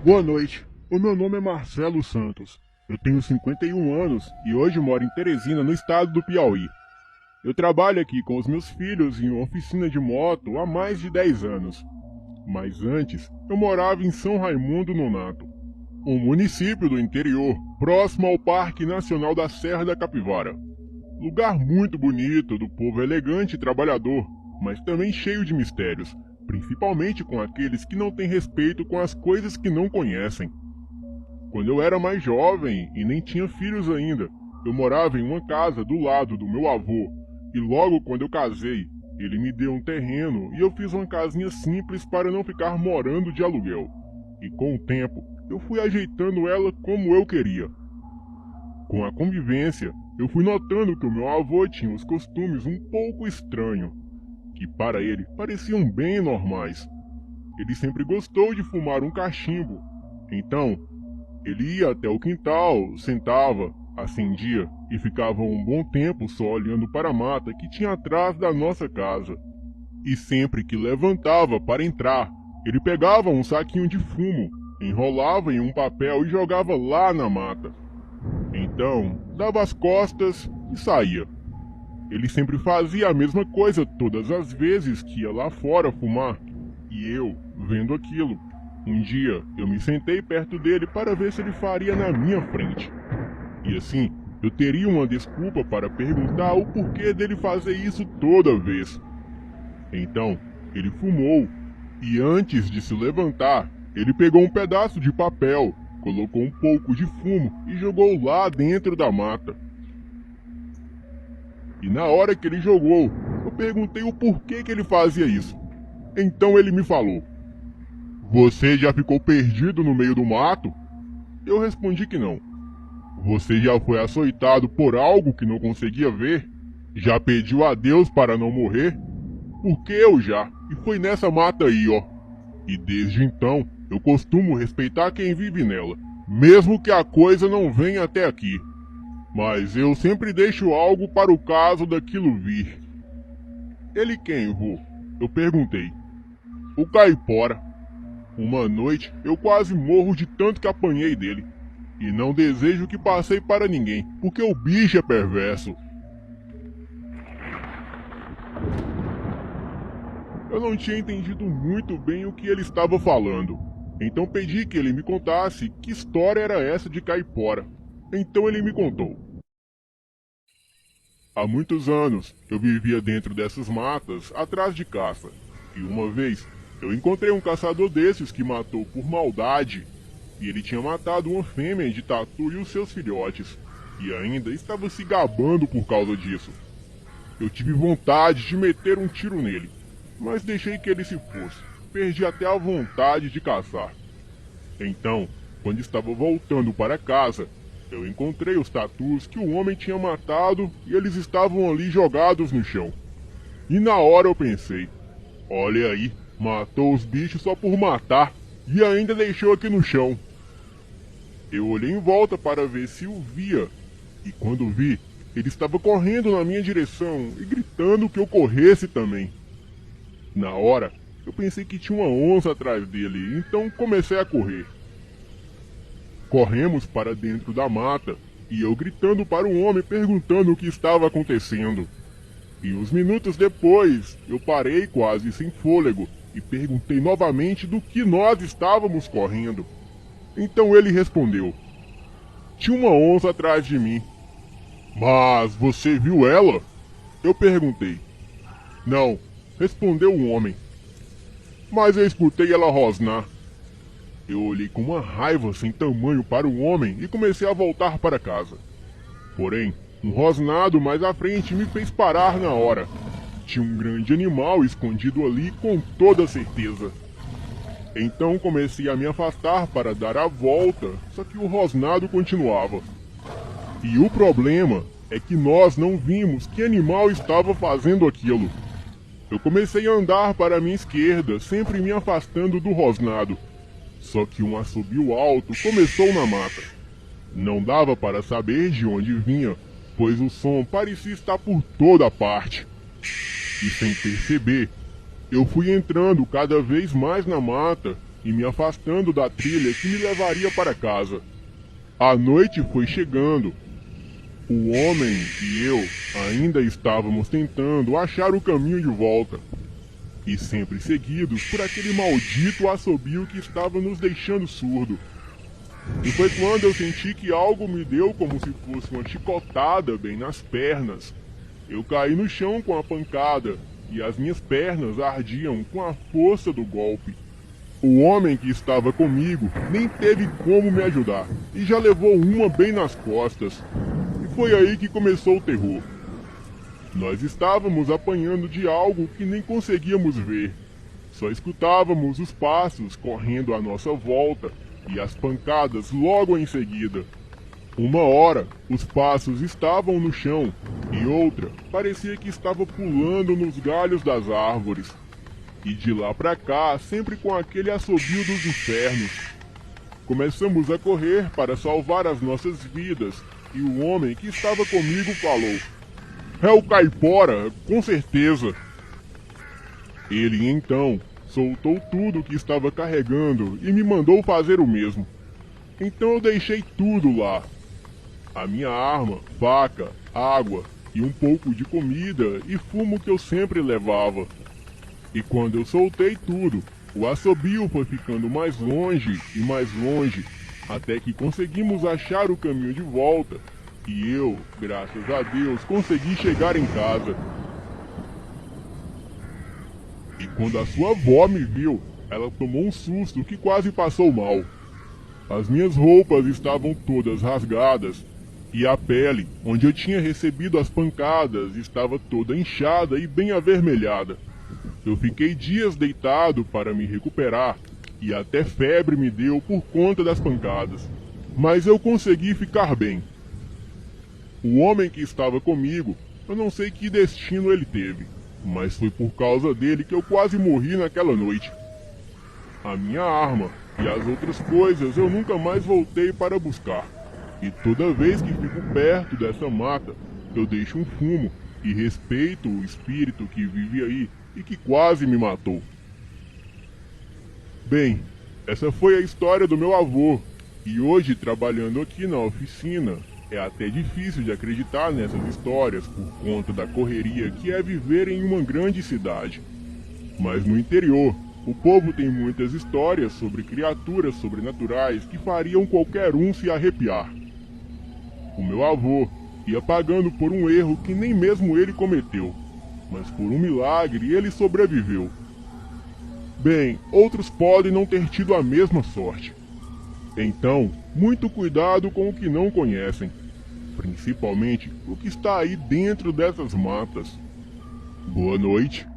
Boa noite, o meu nome é Marcelo Santos. Eu tenho 51 anos e hoje moro em Teresina, no estado do Piauí. Eu trabalho aqui com os meus filhos em uma oficina de moto há mais de 10 anos. Mas antes, eu morava em São Raimundo Nonato, um município do interior, próximo ao Parque Nacional da Serra da Capivara. Lugar muito bonito, do povo elegante e trabalhador, mas também cheio de mistérios, principalmente com aqueles que não têm respeito com as coisas que não conhecem. Quando eu era mais jovem e nem tinha filhos ainda, eu morava em uma casa do lado do meu avô, e logo quando eu casei, ele me deu um terreno e eu fiz uma casinha simples para não ficar morando de aluguel. E com o tempo, eu fui ajeitando ela como eu queria. Com a convivência, eu fui notando que o meu avô tinha uns costumes um pouco estranhos, que para ele pareciam bem normais. Ele sempre gostou de fumar um cachimbo. Então, ele ia até o quintal, sentava, acendia e ficava um bom tempo só olhando para a mata que tinha atrás da nossa casa. E sempre que levantava para entrar, ele pegava um saquinho de fumo, enrolava em um papel e jogava lá na mata. Então, dava as costas e saía. Ele sempre fazia a mesma coisa todas as vezes que ia lá fora fumar. E eu, vendo aquilo, um dia eu me sentei perto dele para ver se ele faria na minha frente. E assim, eu teria uma desculpa para perguntar o porquê dele fazer isso toda vez. Então, ele fumou, e antes de se levantar, ele pegou um pedaço de papel, colocou um pouco de fumo e jogou lá dentro da mata. E na hora que ele jogou, eu perguntei o porquê que ele fazia isso. Então ele me falou: "Você já ficou perdido no meio do mato?" Eu respondi que não. "Você já foi açoitado por algo que não conseguia ver? Já pediu a Deus para não morrer?" "Porque eu já, e foi nessa mata aí, ó. E desde então, eu costumo respeitar quem vive nela, mesmo que a coisa não venha até aqui. Mas eu sempre deixo algo para o caso daquilo vir." "Ele quem, vô?" eu perguntei. "O Caipora. Uma noite eu quase morro de tanto que apanhei dele. E não desejo que passei para ninguém, porque o bicho é perverso." Eu não tinha entendido muito bem o que ele estava falando. Então pedi que ele me contasse que história era essa de Caipora. Então ele me contou. "Há muitos anos eu vivia dentro dessas matas, atrás de caça. E uma vez eu encontrei um caçador desses que matou por maldade. E ele tinha matado uma fêmea de tatu e os seus filhotes. E ainda estava se gabando por causa disso. Eu tive vontade de meter um tiro nele, mas deixei que ele se fosse. Perdi até a vontade de caçar. Então, quando estava voltando para casa, eu encontrei os tatus que o homem tinha matado e eles estavam ali jogados no chão. E na hora eu pensei: olha aí, matou os bichos só por matar e ainda deixou aqui no chão." Eu olhei em volta para ver se o via, e quando vi, ele estava correndo na minha direção e gritando que eu corresse também. Na hora, eu pensei que tinha uma onça atrás dele, então comecei a correr. Corremos para dentro da mata, e eu gritando para o homem perguntando o que estava acontecendo. E uns minutos depois, eu parei quase sem fôlego e perguntei novamente do que nós estávamos correndo. Então ele respondeu: "Tinha uma onça atrás de mim." "Mas você viu ela?" eu perguntei. "Não," respondeu o homem. "Mas eu escutei ela rosnar." Eu olhei com uma raiva sem tamanho para o homem e comecei a voltar para casa. Porém, um rosnado mais à frente me fez parar na hora. Tinha um grande animal escondido ali com toda certeza. Então comecei a me afastar para dar a volta, só que o rosnado continuava. E o problema é que nós não vimos que animal estava fazendo aquilo. Eu comecei a andar para a minha esquerda, sempre me afastando do rosnado. Só que um assobio alto começou na mata. Não dava para saber de onde vinha, pois o som parecia estar por toda parte. E sem perceber, eu fui entrando cada vez mais na mata e me afastando da trilha que me levaria para casa. A noite foi chegando. O homem e eu ainda estávamos tentando achar o caminho de volta, e sempre seguidos por aquele maldito assobio que estava nos deixando surdo. E foi quando eu senti que algo me deu como se fosse uma chicotada bem nas pernas. Eu caí no chão com a pancada, e as minhas pernas ardiam com a força do golpe. O homem que estava comigo nem teve como me ajudar, e já levou uma bem nas costas. E foi aí que começou o terror. Nós estávamos apanhando de algo que nem conseguíamos ver. Só escutávamos os passos correndo à nossa volta e as pancadas logo em seguida. Uma hora, os passos estavam no chão e outra parecia que estava pulando nos galhos das árvores. E de lá pra cá, sempre com aquele assobio dos infernos. Começamos a correr para salvar as nossas vidas e o homem que estava comigo falou: "É o caipora, com certeza." Ele então soltou tudo que estava carregando e me mandou fazer o mesmo. Então eu deixei tudo lá. A minha arma, faca, água e um pouco de comida e fumo que eu sempre levava. E quando eu soltei tudo, o assobio foi ficando mais longe e mais longe, até que conseguimos achar o caminho de volta. E eu, graças a Deus, consegui chegar em casa. E quando a sua avó me viu, ela tomou um susto que quase passou mal. As minhas roupas estavam todas rasgadas, e a pele, onde eu tinha recebido as pancadas, estava toda inchada e bem avermelhada. Eu fiquei dias deitado para me recuperar, e até febre me deu por conta das pancadas. Mas eu consegui ficar bem. O homem que estava comigo, eu não sei que destino ele teve, mas foi por causa dele que eu quase morri naquela noite. A minha arma e as outras coisas eu nunca mais voltei para buscar. E toda vez que fico perto dessa mata, eu deixo um fumo e respeito o espírito que vive aí e que quase me matou. Bem, essa foi a história do meu avô, e hoje trabalhando aqui na oficina, é até difícil de acreditar nessas histórias por conta da correria que é viver em uma grande cidade. Mas no interior, o povo tem muitas histórias sobre criaturas sobrenaturais que fariam qualquer um se arrepiar. O meu avô ia pagando por um erro que nem mesmo ele cometeu, mas por um milagre ele sobreviveu. Bem, outros podem não ter tido a mesma sorte. Então, muito cuidado com o que não conhecem, principalmente o que está aí dentro dessas matas. Boa noite.